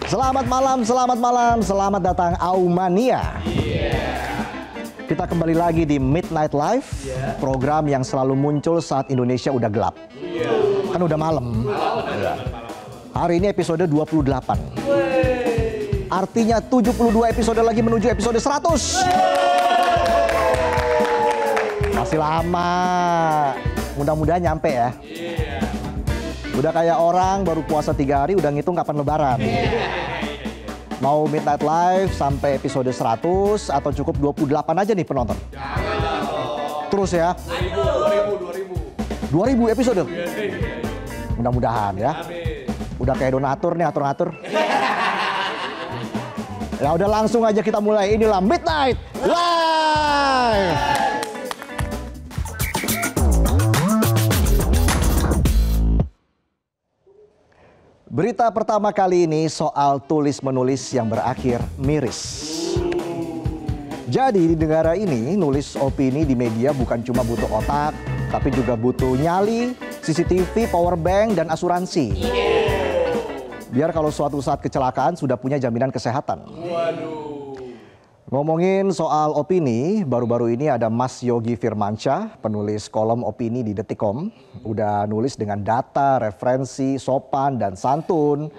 Selamat malam, selamat datang Aumania. Kita kembali lagi di Midnight Live, program yang selalu muncul saat Indonesia udah gelap. Kan udah malam. Hari ini episode 28. Artinya 72 episode lagi menuju episode 100. Masih lama. Mudah-mudahan nyampe ya. Udah kayak orang baru puasa 3 hari udah ngitung kapan lebaran. Mau Midnight Live sampai episode 100 atau cukup 28 aja nih penonton? Terus ya? 2000 episode? Mudah-mudahan ya. Udah kayak donatur nih, atur-atur. Ya udah langsung aja kita mulai. Inilah Midnight Live. Berita pertama kali ini soal tulis-menulis yang berakhir miris. Jadi di negara ini nulis opini di media bukan cuma butuh otak, tapi juga butuh nyali, CCTV, power bank, dan asuransi. Biar kalau suatu saat kecelakaan sudah punya jaminan kesehatan. Ngomongin soal opini, baru-baru ini ada Mas Yogi Firmansyah, penulis kolom opini di Detikcom. Udah nulis dengan data, referensi, sopan, dan santun.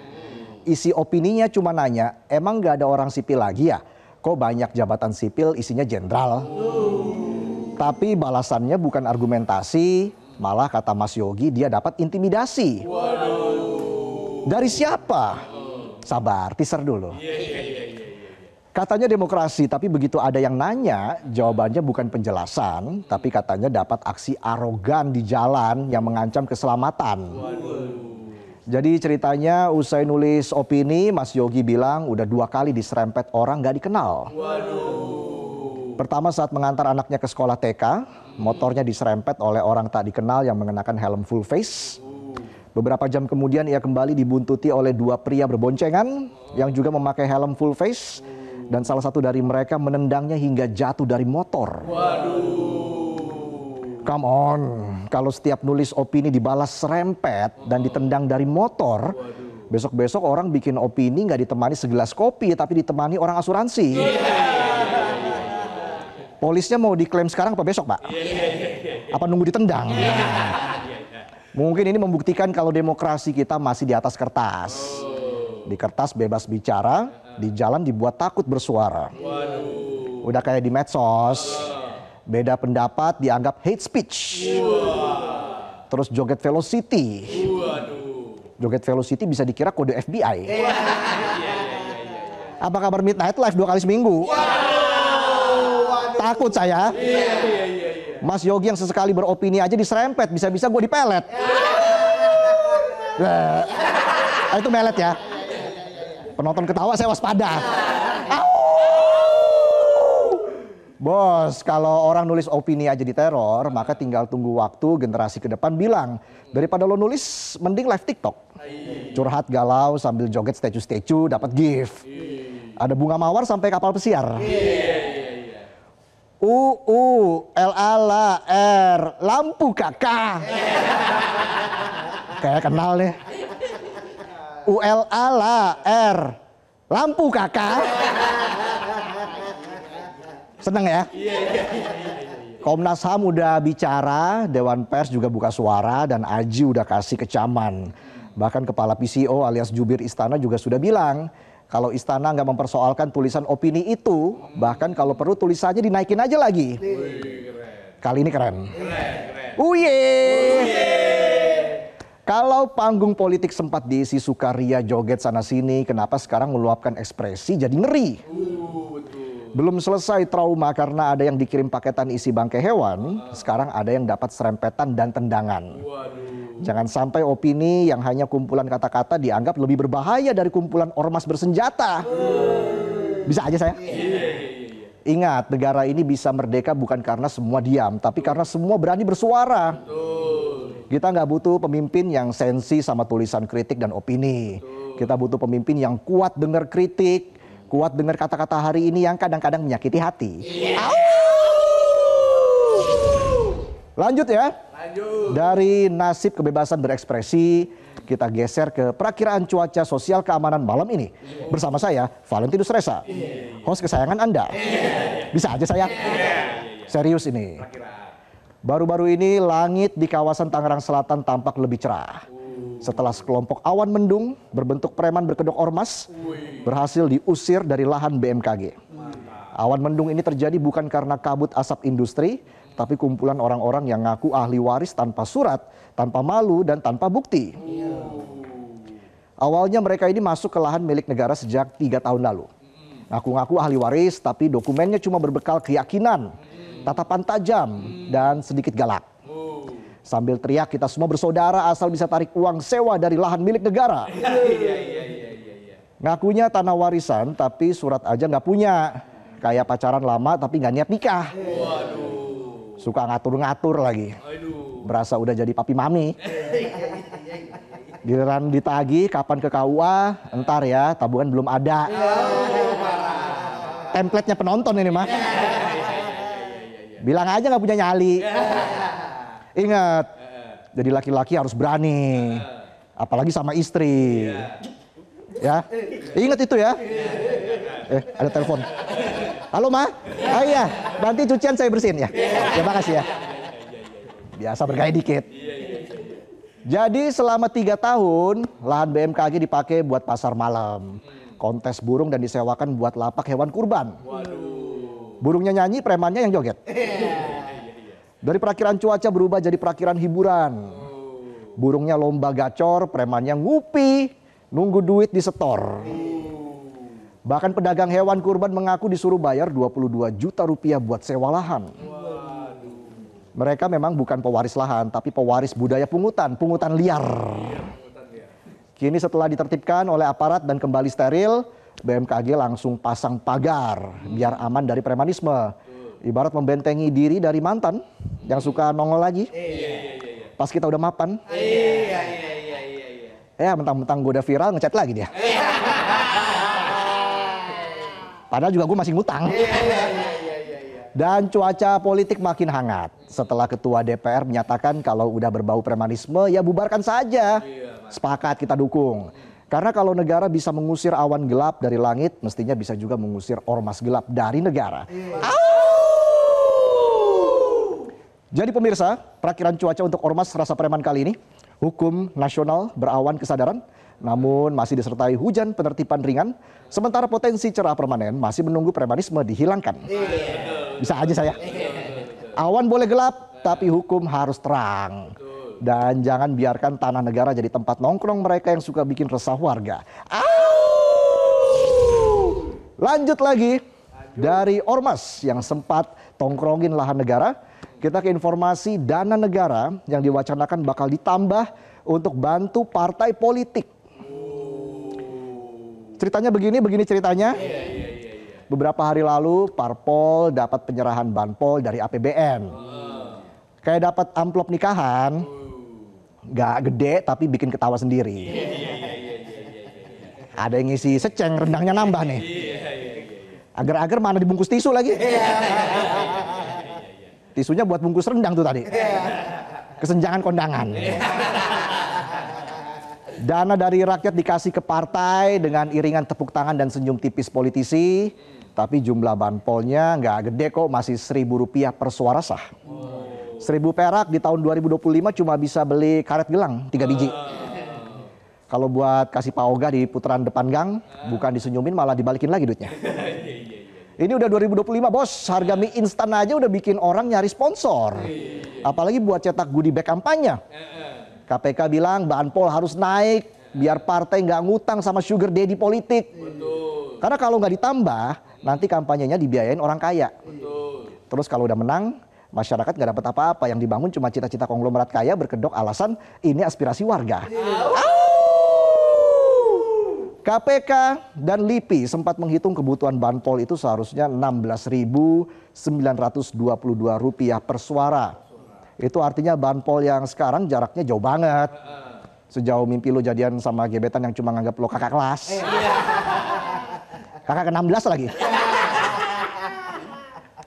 Isi opininya cuma nanya, emang gak ada orang sipil lagi ya? Kok banyak jabatan sipil isinya jenderal? Tapi balasannya bukan argumentasi, malah kata Mas Yogi dia dapat intimidasi. Dari siapa? Sabar, teaser dulu. Katanya demokrasi, tapi begitu ada yang nanya, jawabannya bukan penjelasan, tapi katanya dapat aksi arogan di jalan yang mengancam keselamatan. Jadi ceritanya usai nulis opini, Mas Yogi bilang udah 2 kali diserempet orang gak dikenal. Pertama saat mengantar anaknya ke sekolah TK, motornya diserempet oleh orang tak dikenal yang mengenakan helm full face. Beberapa jam kemudian ia kembali dibuntuti oleh 2 pria berboncengan yang juga memakai helm full face. Dan salah satu dari mereka menendangnya hingga jatuh dari motor. Come on, kalau setiap nulis opini dibalas serempet dan ditendang dari motor, besok-besok orang bikin opini nggak ditemani segelas kopi, tapi ditemani orang asuransi. Polisnya mau diklaim sekarang apa besok, Pak? Apa nunggu ditendang? Mungkin ini membuktikan kalau demokrasi kita masih di atas kertas. Di kertas bebas bicara, di jalan dibuat takut bersuara. Udah kayak di medsos, beda pendapat dianggap hate speech. Terus joget velocity. Joget velocity bisa dikira kode FBI. Apa kabar Midnight Live 2 kali seminggu? Takut saya. Mas Yogi yang sesekali beropini aja diserempet, bisa-bisa gue dipelet. Itu melet ya. Penonton ketawa saya waspada. Bos, kalau orang nulis opini aja diteror, maka tinggal tunggu waktu generasi ke depan bilang, daripada lo nulis, mending live TikTok. Curhat galau sambil joget statue-statue dapat gift. Ada bunga mawar sampai kapal pesiar. LALR, lampu kakak. Kayak kenal deh. ULALR, lampu kakak. Seneng ya? Komnas HAM udah bicara, Dewan Pers juga buka suara, dan Aji udah kasih kecaman. Bahkan Kepala PCO alias Jubir Istana juga sudah bilang, kalau Istana nggak mempersoalkan tulisan opini itu, bahkan kalau perlu tulisannya dinaikin aja lagi. Kali ini keren. Kalau panggung politik sempat diisi sukaria joget sana-sini, kenapa sekarang meluapkan ekspresi jadi ngeri? Belum selesai trauma karena ada yang dikirim paketan isi bangkai hewan, sekarang ada yang dapat serempetan dan tendangan. Jangan sampai opini yang hanya kumpulan kata-kata dianggap lebih berbahaya dari kumpulan ormas bersenjata. Bisa aja saya? Ingat, negara ini bisa merdeka bukan karena semua diam, tapi karena semua berani bersuara. Kita nggak butuh pemimpin yang sensi sama tulisan kritik dan opini. Kita butuh pemimpin yang kuat dengar kritik, kuat dengar kata-kata hari ini yang kadang-kadang menyakiti hati. Lanjut ya. Dari nasib kebebasan berekspresi, kita geser ke perakiraan cuaca sosial keamanan malam ini. Bersama saya, Valentinus Reza, host kesayangan Anda. Bisa aja saya. Serius ini. Baru-baru ini langit di kawasan Tangerang Selatan tampak lebih cerah. Setelah sekelompok awan mendung berbentuk preman berkedok ormas berhasil diusir dari lahan BMKG. Awan mendung ini terjadi bukan karena kabut asap industri, tapi kumpulan orang-orang yang ngaku ahli waris tanpa surat, tanpa malu, dan tanpa bukti. Awalnya mereka ini masuk ke lahan milik negara sejak 3 tahun lalu. Ngaku-ngaku ahli waris, tapi dokumennya cuma berbekal keyakinan, tatapan tajam, dan sedikit galak. Sambil teriak kita semua bersaudara asal bisa tarik uang sewa dari lahan milik negara. Ngakunya tanah warisan, tapi surat aja nggak punya. Kayak pacaran lama tapi nggak niat nikah. Suka ngatur-ngatur lagi. Berasa udah jadi papi mami. Giliran ditagih kapan ke KUA, entar ya, tabungan belum ada. Template-nya penonton ini mah. Bilang aja nggak punya nyali. Ingat, jadi laki-laki harus berani. Apalagi sama istri. Ya, ingat itu ya. Ada telepon. Halo Ma, oh iya, nanti cucian saya bersihin ya. Terima kasih ya. Biasa bergaya dikit. Jadi selama 3 tahun, lahan BMKG dipakai buat pasar malam, kontes burung dan disewakan buat lapak hewan kurban. Burungnya nyanyi, premannya yang joget. Dari perakiraan cuaca berubah jadi perakiraan hiburan. Burungnya lomba gacor, premannya ngupi, nunggu duit disetor. Bahkan pedagang hewan kurban mengaku disuruh bayar 22 juta rupiah buat sewa lahan. Mereka memang bukan pewaris lahan, tapi pewaris budaya pungutan liar. Kini setelah ditertibkan oleh aparat dan kembali steril, BMKG langsung pasang pagar biar aman dari premanisme. Ibarat membentengi diri dari mantan yang suka nongol lagi. Pas kita udah mapan. Ya mentang-mentang gue udah viral ngechat lagi dia. Padahal juga gue masih ngutang. Dan cuaca politik makin hangat setelah ketua DPR menyatakan kalau udah berbau premanisme ya bubarkan saja. Sepakat kita dukung. Karena kalau negara bisa mengusir awan gelap dari langit, mestinya bisa juga mengusir ormas gelap dari negara. Jadi pemirsa, perakiran cuaca untuk ormas rasa preman kali ini, hukum nasional berawan kesadaran, namun masih disertai hujan penertiban ringan, sementara potensi cerah permanen masih menunggu premanisme dihilangkan. Bisa aja saya. Awan boleh gelap, tapi hukum harus terang. Dan jangan biarkan tanah negara jadi tempat nongkrong mereka yang suka bikin resah warga. Lanjut lagi, dari ormas yang sempat tongkrongin lahan negara, kita ke informasi dana negara yang diwacanakan bakal ditambah untuk bantu partai politik. Ceritanya begini ceritanya. Beberapa hari lalu parpol dapat penyerahan banpol dari APBN. Kayak dapat amplop nikahan, nggak gede tapi bikin ketawa sendiri. Ada yang ngisi seceng, rendangnya nambah nih. Agar-agar mana dibungkus tisu lagi. Tisunya buat bungkus rendang tuh tadi. Kesenjangan kondangan. Dana dari rakyat dikasih ke partai dengan iringan tepuk tangan dan senyum tipis politisi. Tapi jumlah banpolnya nggak gede kok, masih Rp1.000 per suara sah. 1.000 perak di tahun 2025 cuma bisa beli karet gelang 3 biji. Kalau buat kasih Pak Oga di putaran depan gang, bukan disenyumin malah dibalikin lagi duitnya. Ini udah 2025 bos, harga mie instan aja udah bikin orang nyari sponsor. Apalagi buat cetak goodie bag kampanye. KPK bilang banpol harus naik biar partai nggak ngutang sama sugar daddy politik. Karena kalau nggak ditambah, nanti kampanyenya dibiayain orang kaya. Terus kalau udah menang, masyarakat nggak dapat apa-apa. Yang dibangun cuma cita-cita konglomerat kaya berkedok alasan ini aspirasi warga. KPK dan LIPI sempat menghitung kebutuhan banpol itu seharusnya Rp16.922 per suara. Itu artinya banpol yang sekarang jaraknya jauh banget. Sejauh mimpi lo jadian sama gebetan yang cuma nganggap lo kakak kelas. Kakak ke-16 lagi.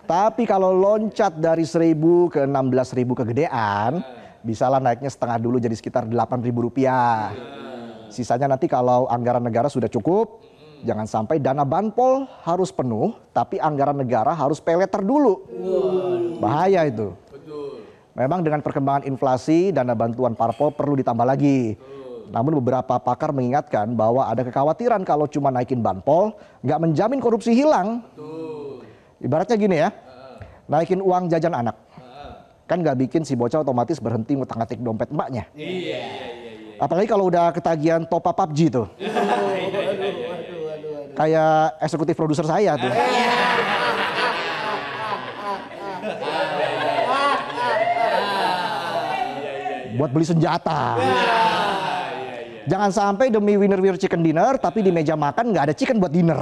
Tapi kalau loncat dari 1.000 ke 16.000 kegedean, Bisalah naiknya setengah dulu jadi sekitar Rp8.000. Sisanya nanti kalau anggaran negara sudah cukup, jangan sampai dana banpol harus penuh, tapi anggaran negara harus pay letter dulu. Bahaya itu. Memang dengan perkembangan inflasi, dana bantuan parpol perlu ditambah lagi. Namun beberapa pakar mengingatkan bahwa ada kekhawatiran kalau cuma naikin banpol, nggak menjamin korupsi hilang. Ibaratnya gini ya, naikin uang jajan anak. Kan nggak bikin si bocah otomatis berhenti ngutang-ngatik dompet mbaknya. Apalagi kalau udah ketagihan top up PUBG tuh. Kayak eksekutif produser saya tuh. Buat beli senjata. Jangan sampai demi winner chicken dinner, tapi di meja makan nggak ada chicken buat dinner.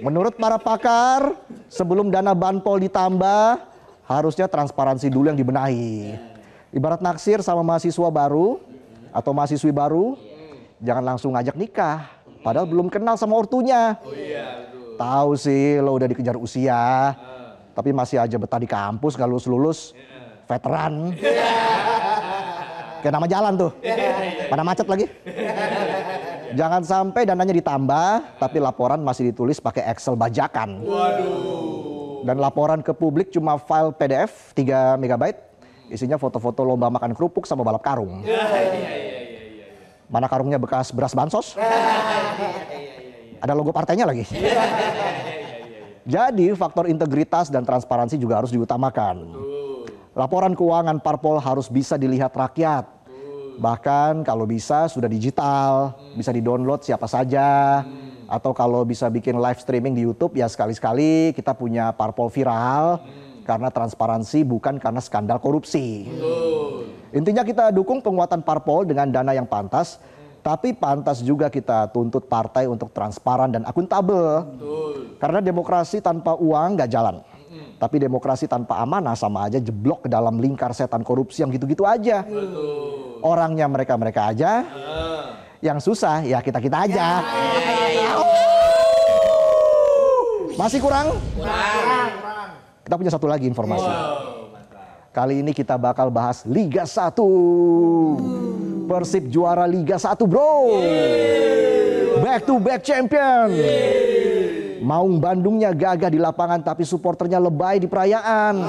Menurut para pakar, sebelum dana banpol ditambah, harusnya transparansi dulu yang dibenahi. Ibarat naksir sama mahasiswa baru atau mahasiswi baru, jangan langsung ngajak nikah, padahal belum kenal sama ortunya. Tahu sih lo udah dikejar usia, tapi masih aja betah di kampus, gak lulus-lulus, veteran. Kayak nama jalan tuh, pada macet lagi. Jangan sampai dananya ditambah, tapi laporan masih ditulis pakai Excel bajakan. Dan laporan ke publik cuma file PDF 3 MB, isinya foto-foto lomba makan kerupuk sama balap karung. Mana karungnya bekas beras bansos? Ada logo partainya lagi. Jadi faktor integritas dan transparansi juga harus diutamakan. Laporan keuangan parpol harus bisa dilihat rakyat. Bahkan kalau bisa sudah digital, bisa di-download siapa saja. Atau kalau bisa bikin live streaming di YouTube, ya sekali-sekali kita punya parpol viral. Karena transparansi bukan karena skandal korupsi. Intinya kita dukung penguatan parpol dengan dana yang pantas. Tapi pantas juga kita tuntut partai untuk transparan dan akuntabel. Karena demokrasi tanpa uang nggak jalan. Tapi demokrasi tanpa amanah sama aja jeblok ke dalam lingkar setan korupsi yang gitu-gitu aja. Orangnya mereka-mereka aja. Yang susah ya kita-kita aja. Masih kurang? Kita punya satu lagi informasi. Kali ini kita bakal bahas Liga 1. Persib juara Liga 1 bro. Back to back champion. Maung Bandungnya gagah di lapangan tapi supporternya lebay di perayaan.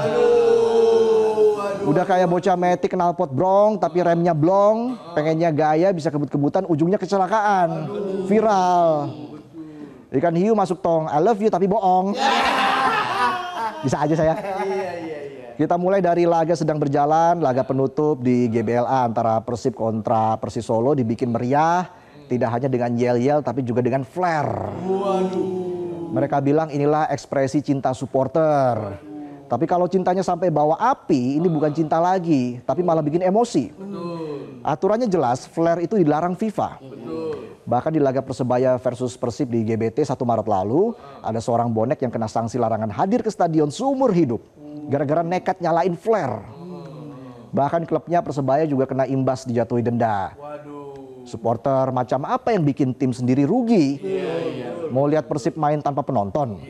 Udah kayak bocah metik knalpot brong tapi remnya blong. Pengennya gaya bisa kebut-kebutan ujungnya kecelakaan. Viral. Ikan hiu masuk tong, I love you tapi bohong. Bisa aja saya. Kita mulai dari laga sedang berjalan, laga penutup di GBLA antara Persib kontra Persis Solo dibikin meriah. Tidak hanya dengan yel-yel tapi juga dengan flare. Mereka bilang inilah ekspresi cinta supporter. Tapi kalau cintanya sampai bawa api, ini bukan cinta lagi, tapi malah bikin emosi. Aturannya jelas, flare itu dilarang FIFA. Bahkan di laga Persebaya versus Persib di GBT 1 Maret lalu, ada seorang bonek yang kena sanksi larangan hadir ke stadion seumur hidup. Gara-gara nekat nyalain flare. Bahkan klubnya Persebaya juga kena imbas dijatuhi denda. Supporter macam apa yang bikin tim sendiri rugi? Mau lihat Persib main tanpa penonton?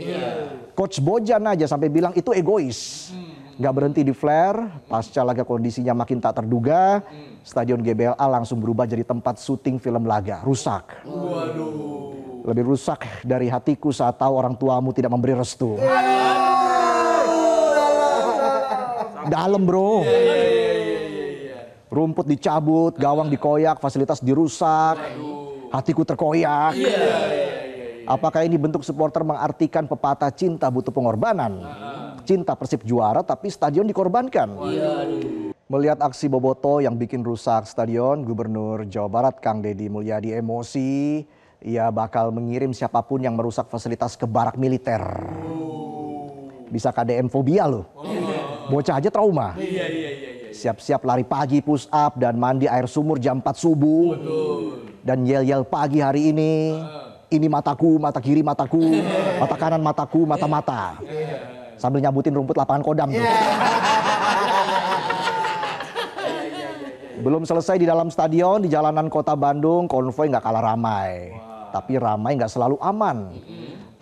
Coach Bojan aja sampai bilang itu egois. Gak berhenti di flare, pasca laga kondisinya makin tak terduga, stadion GBLA langsung berubah jadi tempat syuting film laga, rusak. Lebih rusak dari hatiku saat tahu orang tuamu tidak memberi restu. Dalam bro. Rumput dicabut, gawang dikoyak, fasilitas dirusak. Hatiku terkoyak. Apakah ini bentuk supporter mengartikan pepatah cinta butuh pengorbanan? Cinta Persib juara tapi stadion dikorbankan. Melihat aksi Boboto yang bikin rusak stadion, Gubernur Jawa Barat Kang Deddy Mulyadi emosi. Ia bakal mengirim siapapun yang merusak fasilitas ke barak militer. Bisa KDM fobia loh. Bocah aja trauma. Siap-siap lari pagi push up dan mandi air sumur jam 4 subuh. Dan yel-yel pagi hari ini. Ini mataku, mata kiri mataku, mata kanan mataku, mata-mata. Sambil nyabutin rumput lapangan Kodam tuh. Belum selesai di dalam stadion, di jalanan kota Bandung, konvoy nggak kalah ramai. Tapi ramai nggak selalu aman.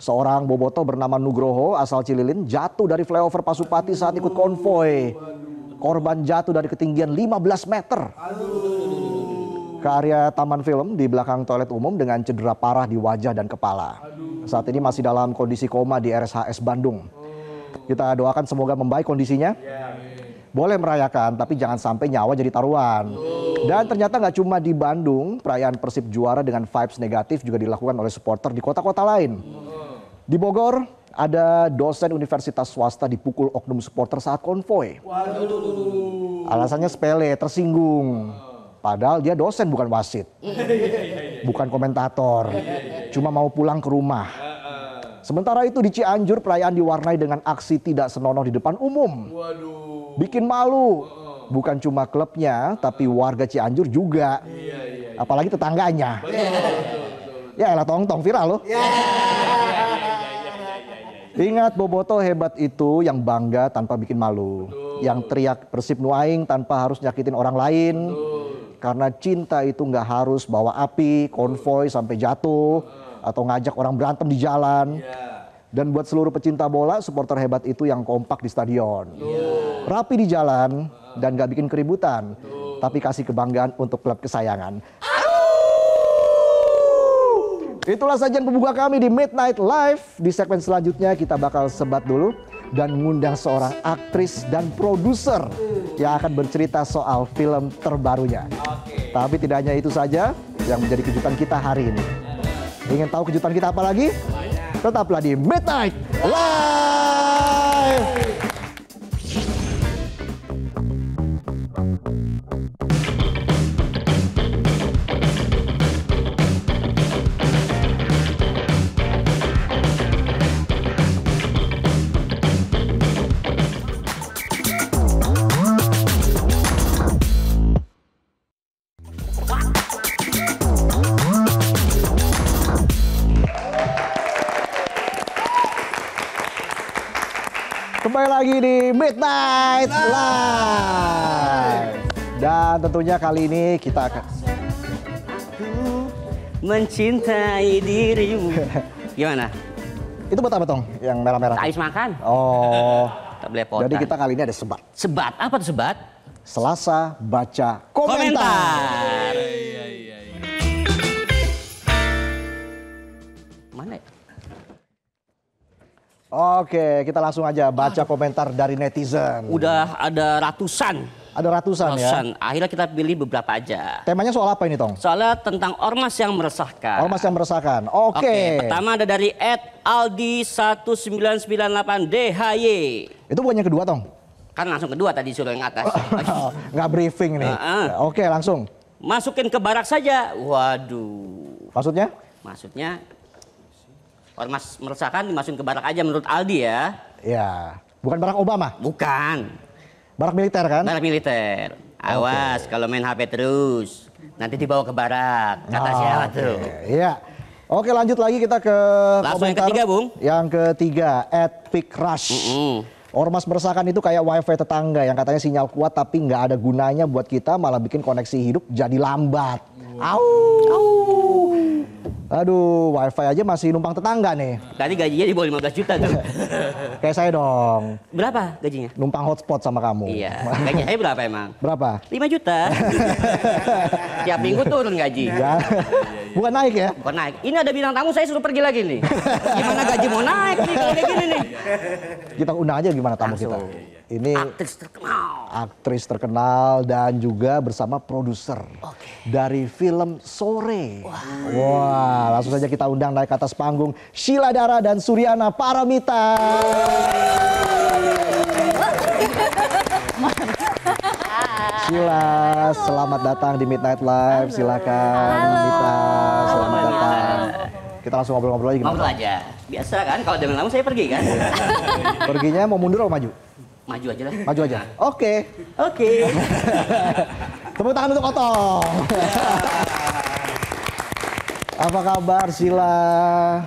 Seorang boboto bernama Nugroho asal Cililin jatuh dari flyover Pasupati saat ikut konvoy. Korban jatuh dari ketinggian 15 meter ke area taman film di belakang toilet umum dengan cedera parah di wajah dan kepala. Saat ini masih dalam kondisi koma di RSHS Bandung. Kita doakan semoga membaik kondisinya. Boleh merayakan, tapi jangan sampai nyawa jadi taruhan. Dan ternyata nggak cuma di Bandung, perayaan Persib juara dengan vibes negatif juga dilakukan oleh supporter di kota-kota lain. Di Bogor, ada dosen universitas swasta dipukul oknum supporter saat konvoy. Alasannya sepele, tersinggung. Padahal dia dosen bukan wasit, bukan komentator, cuma mau pulang ke rumah. Sementara itu di Cianjur, perayaan diwarnai dengan aksi tidak senonoh di depan umum. Bikin malu, bukan cuma klubnya, tapi warga Cianjur juga. Apalagi tetangganya. Ya elah tong-tong viral loh. Ingat boboto hebat itu yang bangga tanpa bikin malu. Yang teriak Persib nu aing tanpa harus nyakitin orang lain. Karena cinta itu nggak harus bawa api, konvoy sampai jatuh. Atau ngajak orang berantem di jalan. Dan buat seluruh pecinta bola, supporter hebat itu yang kompak di stadion. Rapi di jalan dan gak bikin keributan. Tapi kasih kebanggaan untuk klub kesayangan. Itulah sajian pembuka kami di Midnight Live. Di segmen selanjutnya kita bakal sebat dulu dan ngundang seorang aktris dan produser yang akan bercerita soal film terbarunya. Tapi tidak hanya itu saja yang menjadi kejutan kita hari ini. Ingin tahu kejutan kita apa lagi? Tetaplah di Midnight Live. Kembali lagi di Midnight Live. Dan tentunya kali ini kita akan mencintai dirimu. Gimana? Itu buat apa Tong? Yang merah-merah? Habis makan. Oh. Tak belepotan. Jadi kita kali ini ada sebat. Sebat? Apa tuh sebat? Selasa baca komentar. Mana ya? Oke, kita langsung aja baca komentar dari netizen. Udah ada ratusan. Ada ratusan ya. Akhirnya kita pilih beberapa aja. Temanya soal apa ini Tong? Soalnya tentang ormas yang meresahkan. Ormas yang meresahkan. Oke. Pertama ada dari @aldi1998DHY. Itu bukan yang kedua Tong? Kan langsung kedua tadi suruh yang atas. Nggak briefing nih. Oke, langsung. Masukin ke barak saja. Waduh. Maksudnya? Maksudnya ormas meresahkan dimasukin ke barak aja menurut Aldi ya. Ya, bukan Barack Obama. Bukan. Barak militer kan? Barak militer. Awas kalau main HP terus. Nanti dibawa ke barak. Kata siapa tuh? Iya. Oke, lanjut lagi kita ke langsung komentar. Yang ketiga, Bung. Yang ketiga, @pickrush. Ormas meresahkan itu kayak wifi tetangga yang katanya sinyal kuat tapi nggak ada gunanya buat kita, malah bikin koneksi hidup jadi lambat. Aduh, wifi aja masih numpang tetangga nih. Tadi gajinya di bawah 15 juta tuh. Kayak saya dong. Berapa gajinya? Numpang hotspot sama kamu. Iya. Gaji saya berapa emang? Berapa? 5 juta. Tiap minggu turun gaji. Ya. Bukan naik ya? Bukan naik. Ini ada bintang tamu, saya suruh pergi lagi nih. Gimana gaji mau naik nih kalau kayak gini nih? Kita undang aja gimana tamu kita. Ini aktris terkenal. Aktris terkenal dan juga bersama produser dari film Sore. Wah, langsung saja kita undang naik ke atas panggung Sheila Dara dan Suryana Paramita. Sheila, selamat datang di Midnight Live. Silakan, Mita. Selamat datang. Kita langsung ngobrol-ngobrol aja gimana? Ngobrol aja. Biasa kan, kalau jam lama saya pergi kan. Perginya mau mundur atau maju? Maju aja lah. Maju aja. Oke. Tepuk tangan untuk Otong. Apa kabar Sheila?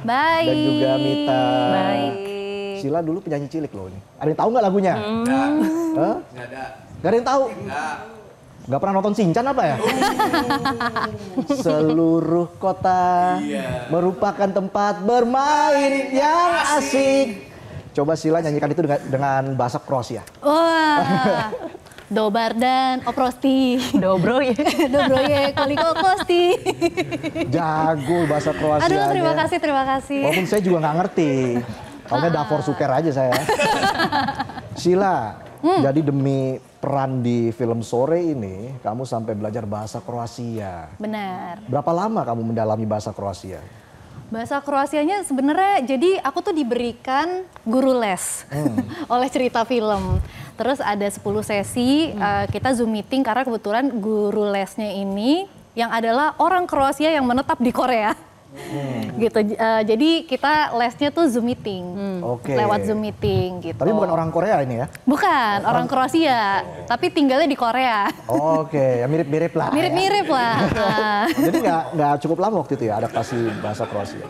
Baik. Dan juga Mita. Baik. Sheila dulu penyanyi cilik loh ini. Ada yang tahu nggak lagunya? Nggak ada. Nggak ada yang tahu? Nggak. Nggak pernah nonton Shinchan apa ya? Seluruh kota merupakan tempat bermain yang asik. Coba Sheila nyanyikan itu dengan bahasa Kroasia. Wah, dobar dan oprosti. Dobroje. Dobroje koliko kosti. Jago bahasa Kroasia. Aduh, terima kasih. Walaupun saya juga nggak ngerti. Taunya Davor Suker aja saya. Sheila, jadi demi peran di film Sore ini, kamu sampai belajar bahasa Kroasia. Benar. Berapa lama kamu mendalami bahasa Kroasia? Bahasa Kroasianya sebenarnya jadi aku tuh diberikan guru les oleh cerita film. Terus ada 10 sesi kita Zoom meeting karena kebetulan guru lesnya ini yang adalah orang Kroasia yang menetap di Korea. Gitu. Jadi kita lesnya tuh Zoom meeting. Oke. Lewat Zoom meeting gitu. Tapi bukan orang Korea ini ya? Bukan, orang Kroasia. Tapi tinggalnya di Korea. Oke, ya mirip-mirip lah. Mirip-mirip lah. Nah. Jadi nggak cukup lama waktu itu ya adaptasi bahasa Kroasia?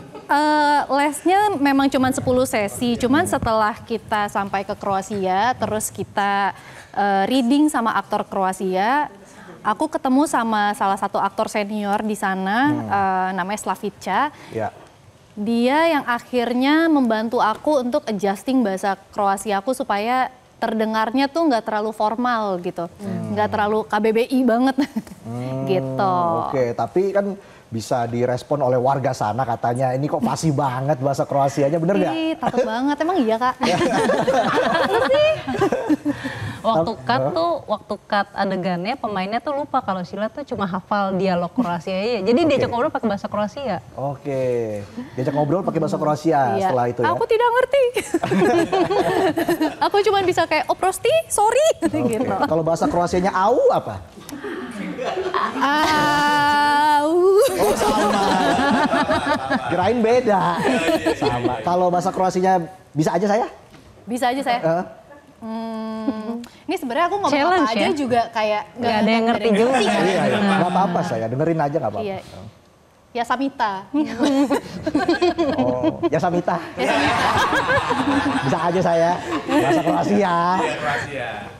Lesnya memang cuma 10 sesi. Cuman setelah kita sampai ke Kroasia, terus kita reading sama aktor Kroasia, aku ketemu sama salah satu aktor senior di sana, namanya Slavica. Ya. Dia yang akhirnya membantu aku untuk adjusting bahasa Kroasia aku supaya terdengarnya tuh nggak terlalu formal gitu, nggak terlalu KBBI banget, gitu. Oke, tapi kan bisa direspon oleh warga sana katanya ini kok fasih banget bahasa Kroasianya, bener nggak? Ih, takut banget, emang iya Kak? Waktu cut adegannya pemainnya tuh lupa kalau Sheila tuh cuma hafal dialog Kroasia aja. Jadi diajak ngobrol pakai bahasa Kroasia. Oke, diajak ngobrol pakai bahasa Kroasia Iya. setelah itu ya? Aku tidak ngerti. Aku cuma bisa kayak oprosti, sorry, Oke. gitu. Kalau bahasa Kroasianya au apa? Oh sama. Kirain beda. Sama. Kalau bahasa Kroasinya bisa aja saya? Bisa aja saya. Ini sebenarnya aku ngomong Challenge apa aja ya? juga kayak Nggak ada yang ngerti juga. Iya, nggak apa-apa saya, dengerin aja nggak apa-apa. Iya. Ya Samita. Oh, ya Samita. Bisa aja saya, bahasa Kroasia.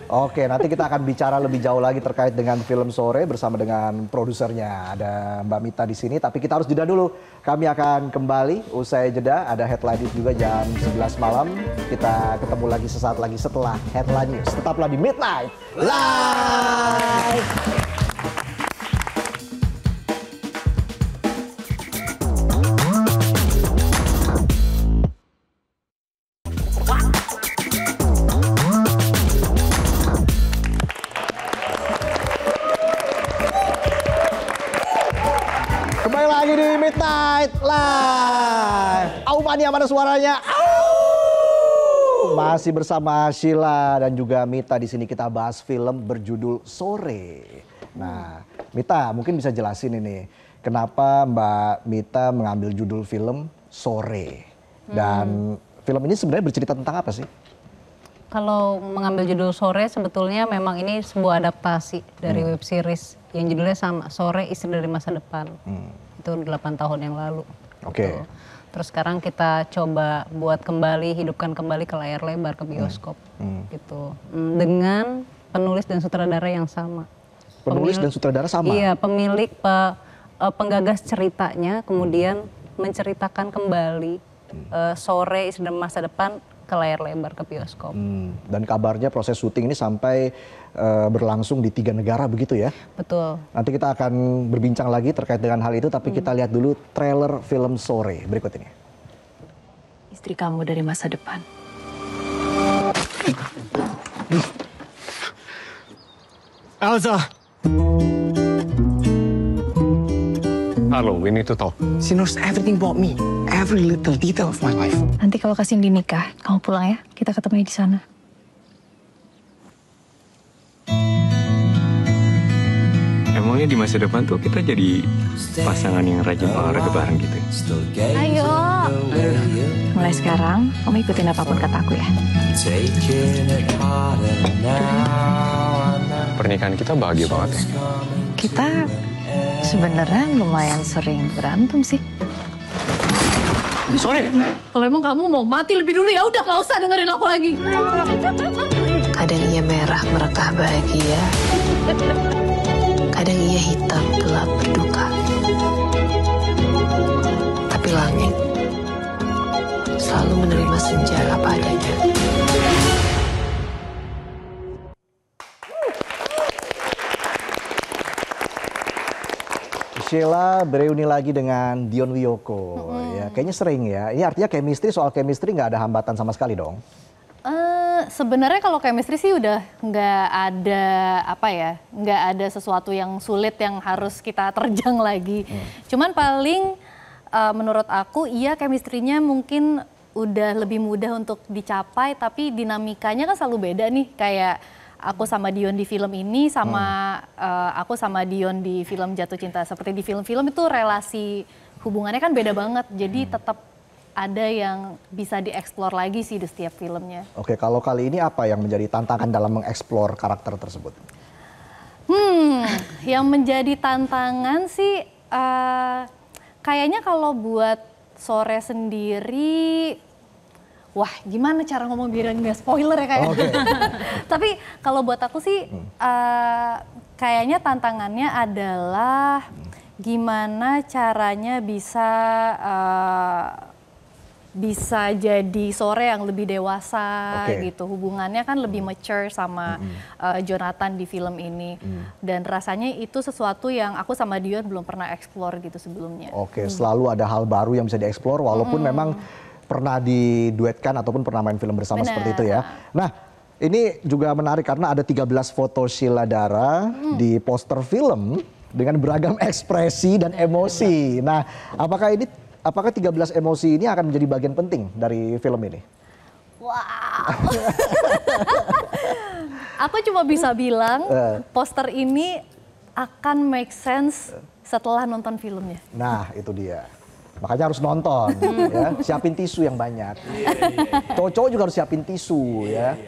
Oke, nanti kita akan bicara lebih jauh lagi terkait dengan film Sore bersama dengan produsernya. Ada Mbak Mita di sini, tapi kita harus jeda dulu. Kami akan kembali usai jeda, ada Headline News juga jam 11 malam. Kita ketemu lagi sesaat lagi setelah Headline News. Tetaplah di Midnight Live. Kembali lagi di Midnight Live. Au mania, mana suaranya? Au! Masih bersama Sheila dan juga Mita di sini kita bahas film berjudul Sore. Nah, Mita mungkin bisa jelasin ini kenapa Mbak Mita mengambil judul film Sore. Dan film ini sebenarnya bercerita tentang apa sih? Kalau mengambil judul Sore sebetulnya memang ini sebuah adaptasi dari web series yang judulnya sama, Sore Istri dari Masa Depan. Itu 8 tahun yang lalu. Oke. Gitu. Terus sekarang kita coba buat kembali, hidupkan kembali ke layar lebar, ke bioskop. Gitu. Dengan penulis dan sutradara yang sama. Penulis dan sutradara sama? Iya, pemilik, penggagas ceritanya, kemudian menceritakan kembali Sore Istri dari Masa Depan ke layar lebar, ke bioskop. Dan kabarnya proses syuting ini sampai berlangsung di 3 negara begitu ya? Betul. Nanti kita akan berbincang lagi terkait dengan hal itu, tapi kita lihat dulu trailer film Sore berikut ini. Istri kamu dari masa depan. Elsa! Hello, we need to talk. She knows everything about me, every little detail of my life. Nanti kalau Cindy nikah, kamu pulang ya. Kita ketemu di sana. Emangnya di masa depan tuh kita jadi pasangan yang rajin olahraga bareng gitu? Ayo. Mulai sekarang, kamu ikutin apapun kata aku ya. Pernikahan kita bahagia banget ya. Kita sebenarnya lumayan sering berantem sih. Sorry. Kalau emang kamu mau mati lebih dulu ya udah nggak usah dengerin aku lagi. Kadang ia merah merekah bahagia. Dunia hitam gelap berduka. Tapi langit selalu menerima senja apa adanya. Sheila bereuni lagi dengan Dion Wiyoko. Ya, kayaknya sering ya. Ini artinya soal chemistry nggak ada hambatan sama sekali dong. Sebenarnya kalau chemistry sih udah nggak ada nggak ada sesuatu yang sulit yang harus kita terjang lagi. Cuman paling menurut aku iya chemistry-nya mungkin udah lebih mudah untuk dicapai, tapi dinamikanya kan selalu beda nih. Kayak aku sama Dion di film ini sama aku sama Dion di film Jatuh Cinta. Seperti di film-film itu relasi hubungannya kan beda banget. Jadi tetap ada yang bisa dieksplor lagi sih di setiap filmnya. Oke, kalau kali ini apa yang menjadi tantangan dalam mengeksplor karakter tersebut? Yang menjadi tantangan sih kayaknya kalau buat Sore sendiri, wah gimana cara ngomong biar nggak spoiler ya kayak. Okay. Tapi kalau buat aku sih kayaknya tantangannya adalah gimana caranya bisa jadi Sore yang lebih dewasa gitu. Hubungannya kan lebih mature sama Jonathan di film ini. Dan rasanya itu sesuatu yang aku sama Dion belum pernah explore gitu sebelumnya. Oke, selalu ada hal baru yang bisa dieksplor walaupun memang pernah diduetkan ataupun pernah main film bersama seperti itu ya. Nah, ini juga menarik karena ada 13 foto Sheila Dara di poster film dengan beragam ekspresi dan emosi. Nah, apakah 13 emosi ini akan menjadi bagian penting dari film ini? Wow. Aku cuma bisa bilang poster ini akan make sense setelah nonton filmnya. Nah, itu dia. Makanya harus nonton ya. Siapin tisu yang banyak. Cowok-cowok juga harus siapin tisu ya.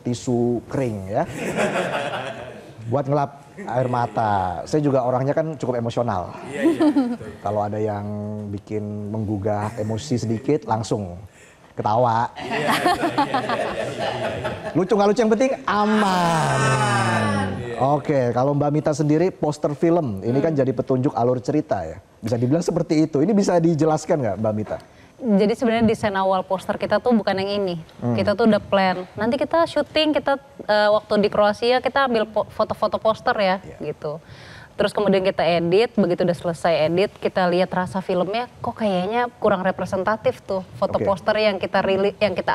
Tisu kering ya. Buat ngelap air mata. Saya juga orangnya kan cukup emosional. Kalau ada yang bikin menggugah emosi sedikit langsung ketawa. Lucu nggak lucu yang penting aman. Oke, kalau Mbak Mita sendiri poster film ini kan jadi petunjuk alur cerita ya. Bisa dibilang seperti itu. Ini bisa dijelaskan nggak Mbak Mita? Jadi sebenarnya desain awal poster kita tuh bukan yang ini. Kita tuh udah plan. Nanti kita syuting, waktu di Kroasia kita ambil foto-foto poster ya gitu. Terus kemudian kita edit, begitu udah selesai edit, kita lihat rasa filmnya kok kayaknya kurang representatif tuh foto poster yang kita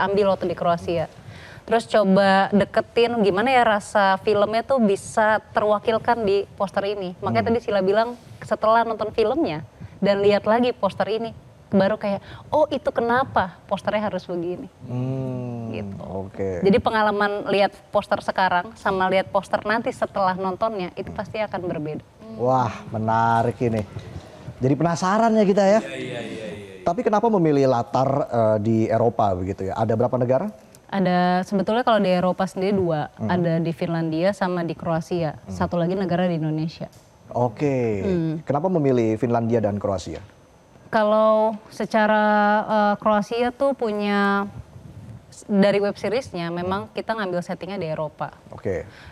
ambil waktu di Kroasia. Terus coba deketin gimana ya rasa filmnya tuh bisa terwakilkan di poster ini. Makanya tadi Sheila bilang setelah nonton filmnya dan lihat lagi poster ini, baru kayak, oh itu kenapa posternya harus begini. Gitu. Jadi pengalaman lihat poster sekarang sama lihat poster nanti setelah nontonnya itu pasti akan berbeda. Wah, menarik ini. Jadi penasaran ya kita ya. Tapi kenapa memilih latar di Eropa begitu ya? Ada berapa negara? Ada sebetulnya kalau di Eropa sendiri 2, ada di Finlandia sama di Kroasia. Satu lagi negara di Indonesia. Kenapa memilih Finlandia dan Kroasia? Kalau secara Kroasia tuh punya dari web seriesnya memang kita ngambil settingnya di Eropa.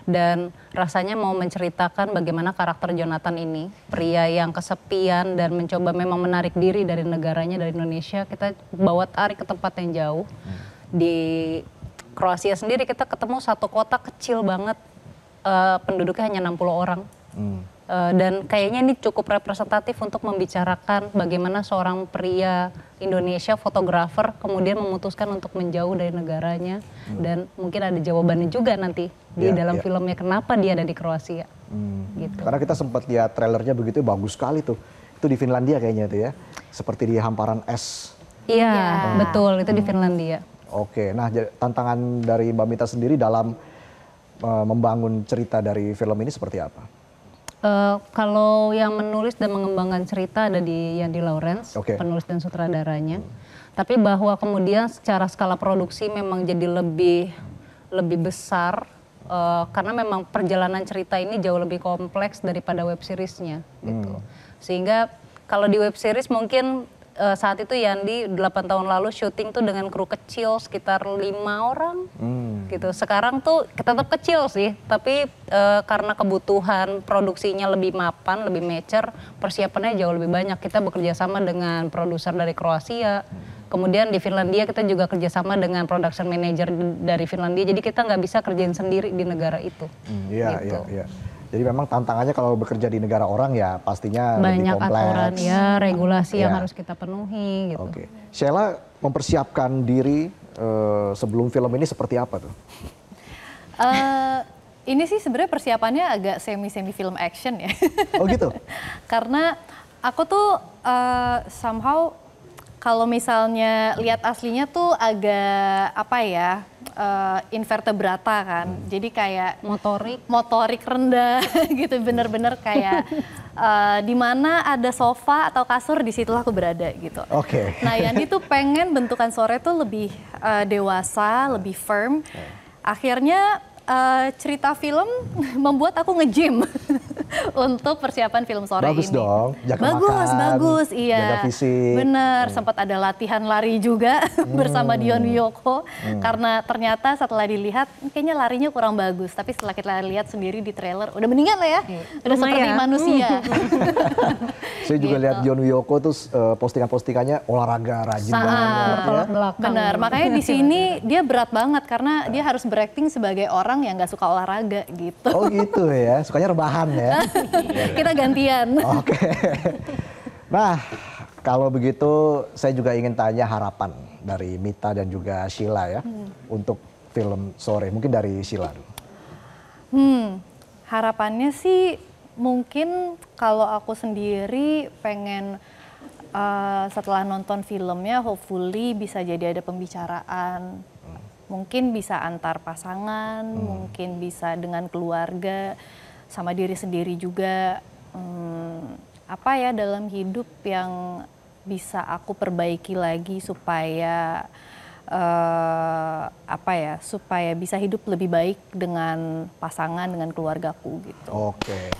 Dan rasanya mau menceritakan bagaimana karakter Jonathan ini, pria yang kesepian dan mencoba memang menarik diri dari negaranya, dari Indonesia. Kita bawa tarik ke tempat yang jauh. Di Kroasia sendiri kita ketemu satu kota kecil banget, penduduknya hanya 60 orang. Dan kayaknya ini cukup representatif untuk membicarakan bagaimana seorang pria Indonesia, fotografer, kemudian memutuskan untuk menjauh dari negaranya. Dan mungkin ada jawabannya juga nanti di dalam filmnya kenapa dia ada di Kroasia. Gitu. Karena kita sempat lihat trailernya begitu bagus sekali tuh. Itu di Finlandia kayaknya tuh ya. Seperti di hamparan es. Iya, betul, itu di Finlandia. Nah tantangan dari Mbak Mita sendiri dalam membangun cerita dari film ini seperti apa? Kalau yang menulis dan mengembangkan cerita ada di Yandi Lawrence, penulis dan sutradaranya. Tapi bahwa kemudian secara skala produksi memang jadi lebih besar karena memang perjalanan cerita ini jauh lebih kompleks daripada web seriesnya gitu. Sehingga kalau di web series mungkin saat itu Yandi 8 tahun lalu syuting tuh dengan kru kecil sekitar 5 orang. gitu. Sekarang tuh tetap kecil sih, tapi karena kebutuhan produksinya lebih mapan, lebih mature, persiapannya jauh lebih banyak. Kita bekerja sama dengan produser dari Kroasia, kemudian di Finlandia kita juga kerjasama dengan production manager dari Finlandia. Jadi kita nggak bisa kerjain sendiri di negara itu. Iya, gitu. iya. Jadi memang tantangannya kalau bekerja di negara orang ya pastinya banyak lebih kompleks. aturan ya, regulasi yang Ya. harus kita penuhi gitu. Oke. Sheila mempersiapkan diri sebelum film ini seperti apa tuh? Ini sih sebenarnya persiapannya agak semi film action ya. Oh gitu? Karena aku tuh somehow kalau misalnya lihat aslinya tuh agak apa ya, invertebrata kan. Jadi kayak motorik rendah gitu, bener-bener kayak di mana ada sofa atau kasur, di situlah aku berada gitu. Oke. Nah, Yandi tuh pengen bentukan Sore tuh lebih dewasa, lebih firm. Akhirnya cerita film membuat aku nge-gym untuk persiapan film Sore Bagus ini. dong, jaga makan, Bagus, iya. jaga fisik. Bener, sempat ada latihan lari juga bersama Dion Wiyoko. Karena ternyata setelah dilihat, kayaknya larinya kurang bagus. Tapi setelah kita lihat sendiri di trailer, udah mendingan lah ya. Udah seperti manusia. Saya juga Gitu. lihat Dion Wiyoko tuh postingan-postingannya olahraga rajin banget ya. Bener, makanya di sini dia berat banget karena dia harus berakting sebagai orang yang nggak suka olahraga gitu. Oh gitu ya, sukanya rebahan ya. Kita gantian. Oke. Nah, kalau begitu saya juga ingin tanya harapan dari Mita dan juga Sheila ya untuk film Sore. Mungkin dari Sheila dulu. Harapannya sih mungkin kalau aku sendiri pengen setelah nonton filmnya hopefully bisa jadi ada pembicaraan. Mungkin bisa antar pasangan, mungkin bisa dengan keluarga, sama diri sendiri juga. Apa ya dalam hidup yang bisa aku perbaiki lagi supaya supaya bisa hidup lebih baik dengan pasangan, dengan keluargaku gitu. Oke.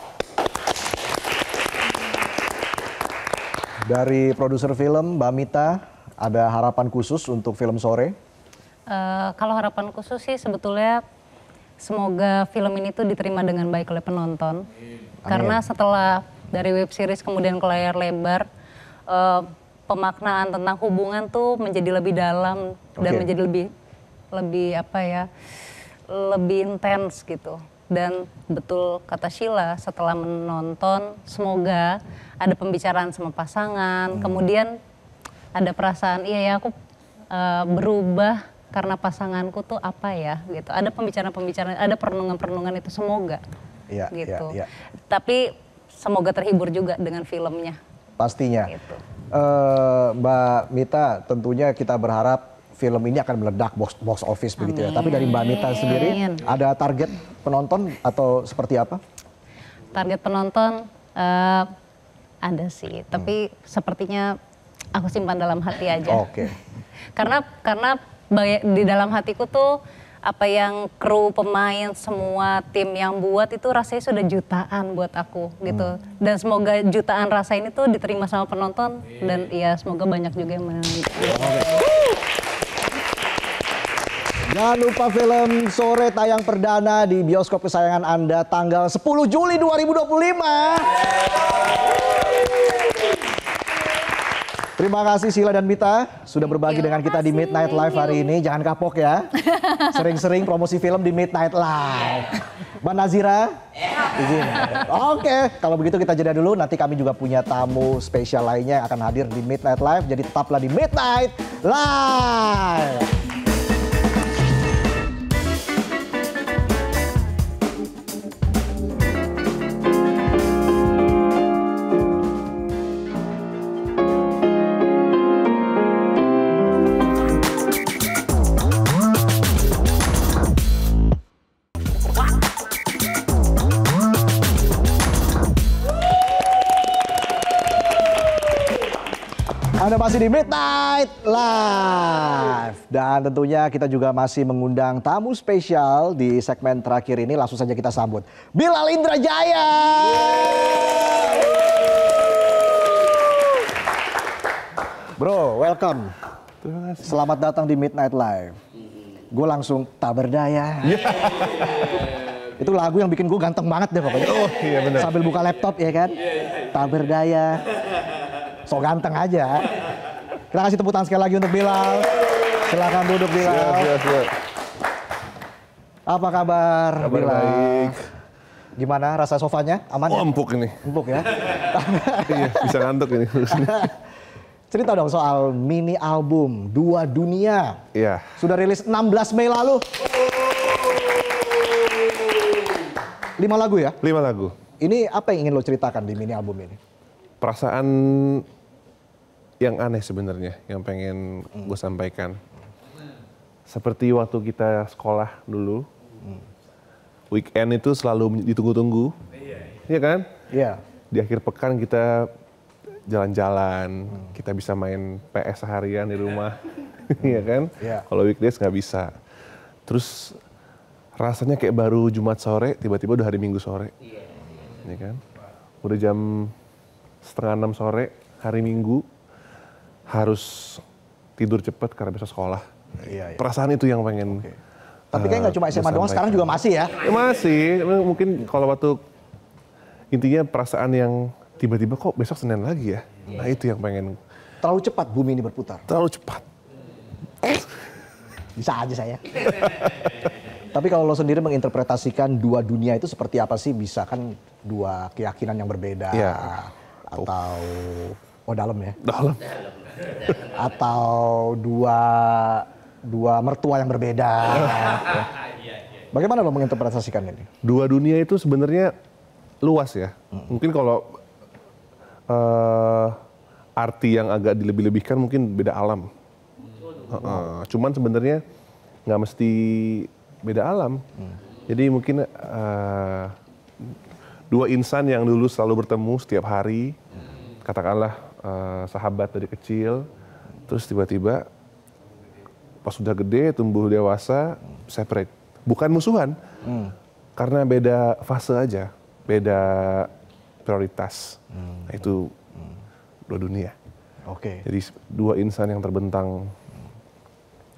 Dari produser film Mbak Mita, ada harapan khusus untuk film Sore? Kalau harapan khusus sih sebetulnya semoga film ini tuh diterima dengan baik oleh penonton. Karena setelah dari web series kemudian ke layar lebar, pemaknaan tentang hubungan tuh menjadi lebih dalam dan menjadi lebih intens gitu. Dan betul kata Sheila, setelah menonton semoga ada pembicaraan sama pasangan, kemudian ada perasaan iya ya aku berubah karena pasanganku tuh apa ya gitu. Ada pembicaraan-pembicaraan, ada perenungan-perenungan itu semoga gitu. Iya. Tapi semoga terhibur juga dengan filmnya. Pastinya. Gitu. Mbak Mita, tentunya kita berharap film ini akan meledak box office begitu ya. Tapi dari Mbak Mita sendiri, ada target penonton atau seperti apa? Target penonton ada sih, tapi sepertinya aku simpan dalam hati aja. Oke. Karena di dalam hatiku tuh apa yang kru, pemain, semua tim yang buat itu rasanya sudah jutaan buat aku gitu. Dan semoga jutaan rasa ini tuh diterima sama penonton dan ya semoga banyak juga yang menonton. Jangan lupa film Sore tayang perdana di bioskop kesayangan Anda tanggal 10 Juli 2025. Terima kasih Sheila dan Mita sudah berbagi dengan kita di Midnight Live hari ini. Jangan kapok ya. Sering-sering promosi film di Midnight Live. Mbak Nazira? Izin. Oke, kalau begitu kita jeda dulu. Nanti kami juga punya tamu spesial lainnya yang akan hadir di Midnight Live. Jadi tetaplah di Midnight Live. Anda masih di Midnight Live. Dan tentunya kita juga masih mengundang tamu spesial di segmen terakhir ini. Langsung saja kita sambut Bilal Indrajaya. Bro, welcome. Selamat datang di Midnight Live. gue langsung tak berdaya. Itu lagu yang bikin gue ganteng banget deh pokoknya. Oh iya benar. Sambil buka laptop ya kan. Tak berdaya. So ganteng aja. Kita kasih tepuk tangan sekali lagi untuk Bilal. Silakan duduk Bilal. Siap. Apa kabar Bilal? Baik. Gimana rasa sofanya? Aman ya? Empuk ini. Empuk ya? Iya, bisa ngantuk ini. Cerita dong soal mini album Dua Dunia. Iya. Sudah rilis 16 Mei lalu. 5 lagu ya? 5 lagu. Ini apa yang ingin lo ceritakan di mini album ini? Perasaan yang aneh sebenarnya yang pengen gue sampaikan. Seperti waktu kita sekolah dulu. Weekend itu selalu ditunggu-tunggu. Iya kan? Iya. Di akhir pekan kita jalan-jalan, kita bisa main PS seharian di rumah. Iya kan? Iya. Kalau weekdays nggak bisa. Terus rasanya kayak baru Jumat sore, tiba-tiba udah hari Minggu sore. Iya kan? Udah jam 5:30 sore, hari Minggu, harus tidur cepet karena besok sekolah. Iya. Perasaan itu yang pengen. Tapi kayaknya nggak cuma SMA doang, sekarang juga masih ya? Ya masih, mungkin kalau waktu intinya perasaan yang tiba-tiba kok besok Senin lagi ya. Nah itu yang pengen. Terlalu cepat bumi ini berputar. Terlalu cepat. Bisa aja saya. Tapi kalau lo sendiri menginterpretasikan dua dunia itu seperti apa sih? Bisa kan dua keyakinan yang berbeda. Iya. Atau, dalam ya? Dalam. Atau dua mertua yang berbeda. Bagaimana lo menginterpretasikan ini? Dua dunia itu sebenarnya luas ya. Mungkin kalau arti yang agak dilebih-lebihkan mungkin beda alam. Cuman sebenarnya nggak mesti beda alam. Jadi mungkin dua insan yang dulu selalu bertemu setiap hari, katakanlah sahabat dari kecil, terus tiba-tiba pas sudah gede, tumbuh dewasa, separate. Bukan musuhan, karena beda fase aja, beda prioritas. Nah, itu dua dunia. Oke. Jadi dua insan yang terbentang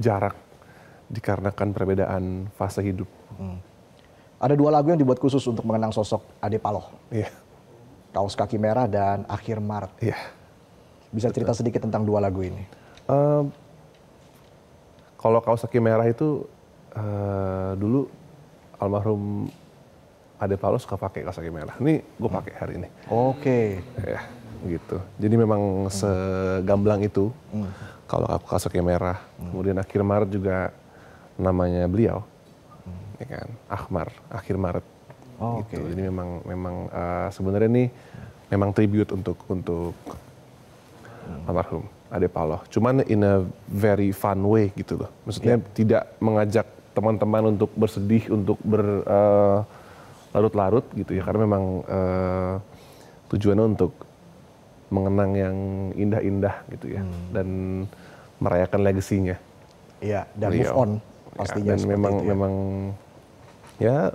jarak dikarenakan perbedaan fase hidup. Ada dua lagu yang dibuat khusus untuk mengenang sosok Ade Paloh. Iya. Kaos Kaki Merah dan Akhir Maret. Iya. Bisa cerita sedikit tentang dua lagu ini? Kalau Kaos Kaki Merah itu dulu almarhum Ade Paloh suka pakai kaos kaki merah. Ini gue pakai hari ini. Oke. Ya, gitu. Jadi memang segamblang itu. Kalau kaos kaki merah. Kemudian Akhir Maret juga namanya beliau. Ya kan? Ahmar, Akhir Maret. Gitu. Jadi memang sebenarnya ini memang tribute untuk almarhum Ade Paloh. Cuman in a very fun way gitu loh. Maksudnya tidak mengajak teman-teman untuk bersedih, untuk berlarut-larut gitu ya. Karena memang tujuannya untuk mengenang yang indah-indah gitu ya. Dan merayakan legasinya. Iya, dan move on pastinya. Dan memang ya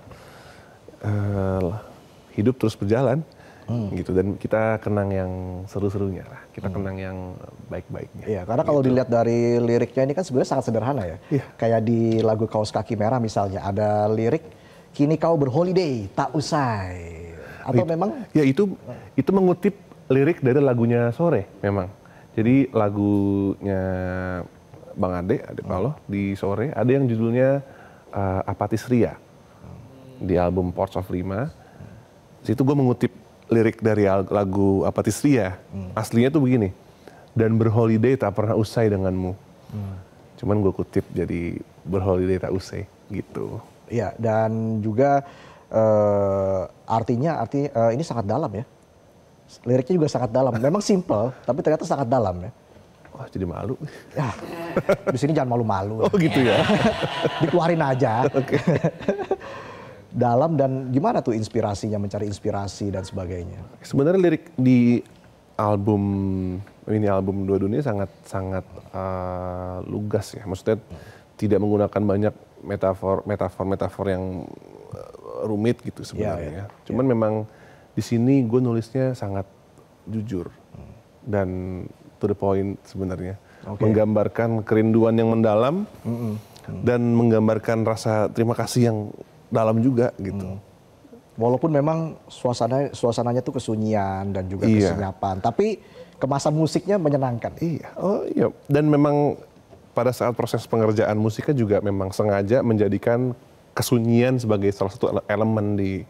hidup terus berjalan. Gitu, dan kita kenang yang seru-serunya lah, kita kenang yang baik-baiknya. Iya, karena kalau dilihat dari liriknya ini kan sebenarnya sangat sederhana ya. Iya. Kayak di lagu Kaos Kaki Merah misalnya ada lirik kini kau berholiday tak usai. Atau memang? Ya itu mengutip lirik dari lagunya Sore memang. Jadi lagunya Bang Ade Paloh di Sore ada yang judulnya Apatis Ria di album Ports of Lima. Situ gue mengutip lirik dari lagu Apatis Ria. Aslinya tuh begini. Dan berholiday tak pernah usai denganmu. Cuman gue kutip jadi berholiday tak usai gitu. Iya, dan juga artinya ini sangat dalam ya. Liriknya juga sangat dalam. Memang simple, tapi ternyata sangat dalam ya. Wah, jadi malu. Ya, di sini jangan malu-malu. Oh gitu ya. Dikeluarin aja. Dalam dan gimana tuh inspirasinya, mencari inspirasi dan sebagainya? Sebenarnya lirik di ini album Dua Dunia sangat lugas ya. Maksudnya tidak menggunakan banyak metafor yang rumit gitu sebenarnya. Cuman memang di sini gue nulisnya sangat jujur dan to the point sebenarnya. Menggambarkan kerinduan yang mendalam dan menggambarkan rasa terima kasih yang dalam juga gitu. Walaupun memang suasananya tuh kesunyian dan juga kesenyapan, tapi kemasan musiknya menyenangkan. Iya, oh iya. Dan memang pada saat proses pengerjaan musiknya juga memang sengaja menjadikan kesunyian sebagai salah satu elemen di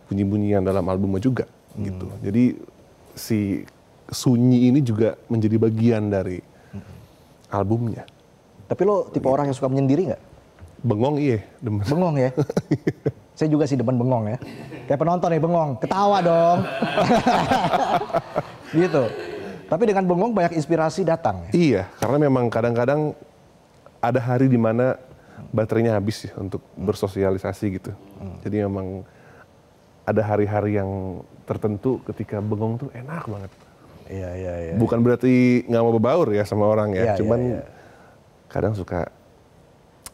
bunyi-bunyian dalam albumnya juga gitu. Jadi si sunyi ini juga menjadi bagian dari albumnya. Tapi lo tipe orang yang suka menyendiri nggak? Bengong iya, demen. Bengong ya? Saya juga sih demen bengong ya. Kayak penonton nih bengong, ketawa dong. Gitu. Tapi dengan bengong banyak inspirasi datang. Iya, karena memang kadang-kadang ada hari di mana baterainya habis ya untuk bersosialisasi gitu. Jadi memang ada hari-hari yang tertentu ketika bengong tuh enak banget. Iya. Bukan berarti nggak mau berbaur ya sama orang ya, cuman kadang suka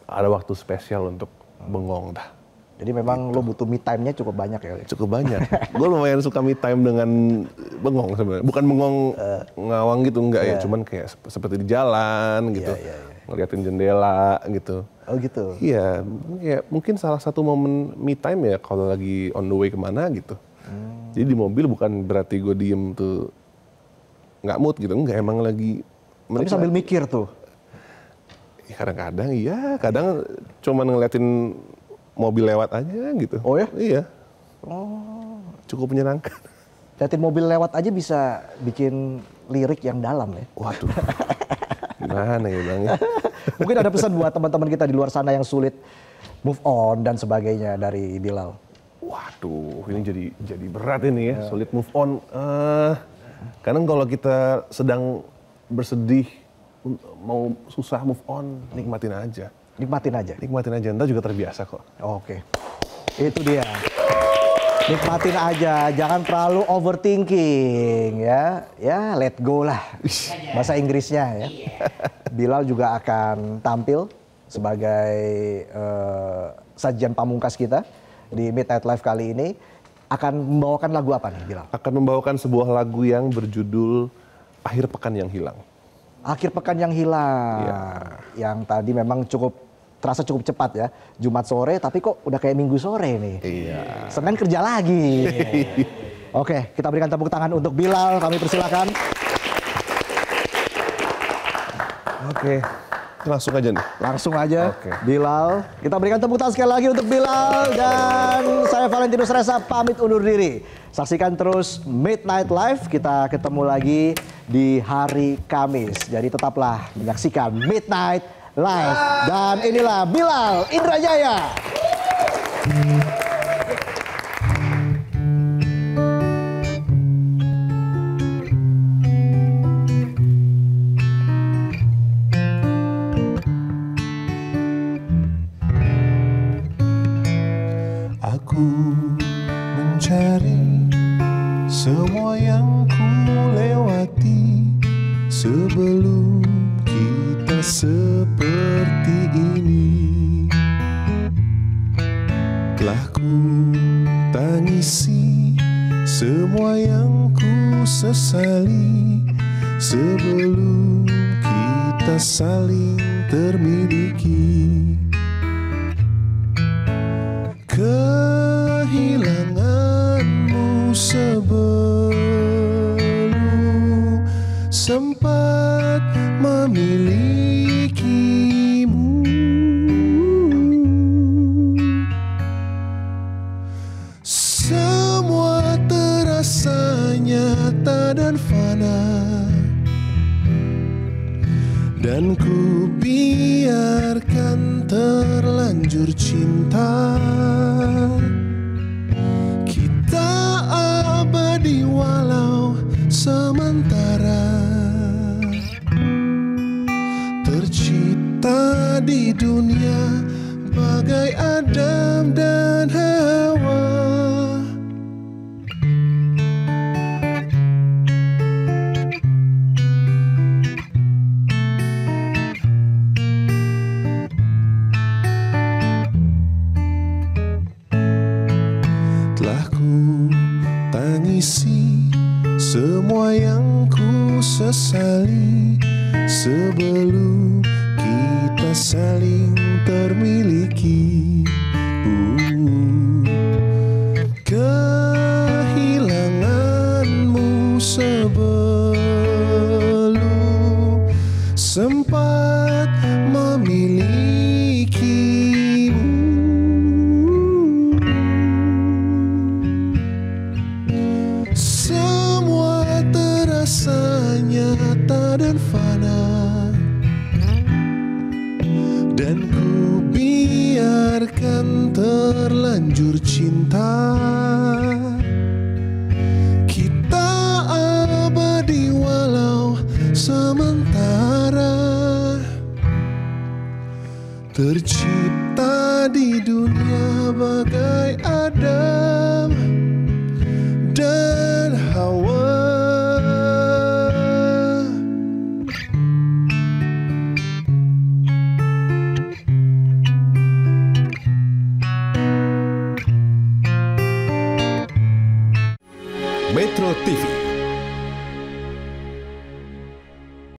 ada waktu spesial untuk bengong dah. Jadi memang lo butuh me time-nya cukup banyak ya? Cukup banyak. Gue lumayan suka me time dengan bengong sebenarnya. Bukan bengong ngawang gitu, enggak ya. Cuman kayak seperti di jalan gitu. Ngeliatin jendela gitu. Oh gitu? Iya. Ya, mungkin salah satu momen me time ya kalau lagi on the way kemana gitu. Jadi di mobil bukan berarti gue diem tuh nggak mood gitu. Enggak, emang lagi... Tapi sambil mikir tuh? Kadang-kadang iya. Kadang cuman ngeliatin mobil lewat aja gitu. Oh ya? Iya. Oh. Cukup menyenangkan. Liatin mobil lewat aja bisa bikin lirik yang dalam ya? Waduh. Gimana ya Bang? Mungkin ada pesan buat teman-teman kita di luar sana yang sulit move on dan sebagainya dari Bilal. Waduh, ini jadi berat ini ya, sulit move on. Kadang kalau kita sedang bersedih, mau susah move on, nikmatin aja. Nikmatin aja? Nikmatin aja, ntar juga terbiasa kok. Oke. Itu dia. Nikmatin aja, jangan terlalu overthinking ya. Ya, let go lah. Bahasa Inggrisnya ya. Bilal juga akan tampil sebagai sajian pamungkas kita di Midnight Live kali ini. Akan membawakan lagu apa nih Bilal? Akan membawakan sebuah lagu yang berjudul Akhir Pekan Yang Hilang. Akhir Pekan Yang Hilang. Ya. Yang tadi memang terasa cukup cepat ya. Jumat sore tapi kok udah kayak Minggu sore nih. Iya. Senin kerja lagi. Oke, kita berikan tepuk tangan untuk Bilal. Kami persilakan. Oke, langsung aja nih. Langsung aja, Oke. Bilal. Kita berikan tepuk tangan sekali lagi untuk Bilal. Dan saya Valentinus Reza pamit undur diri. Saksikan terus Midnight Live. Kita ketemu lagi di hari Kamis. Jadi tetaplah menyaksikan Midnight Live. Dan inilah Bilal Indrajaya. Aku mencari semua yang ku lewati sebelum kita seperti ini. Telah ku tangisi semua yang ku sesali sebelum kita saling termiliki. Kehilanganmu sebelum sempat memilikimu. Semua terasa nyata dan fana, dan ku biarkan terlanjur cinta. Kita abadi walau sementara, tercipta di dunia bagai Adam dan Hawa. Semua yang ku sesali sebelum kita saling termiliki. Kehilanganmu sebelum sempat memilikimu. Semua terasa nyata dan fana, dan ku biarkan terlanjur cinta. Kita abadi walau sementara, tercipta di dunia bagai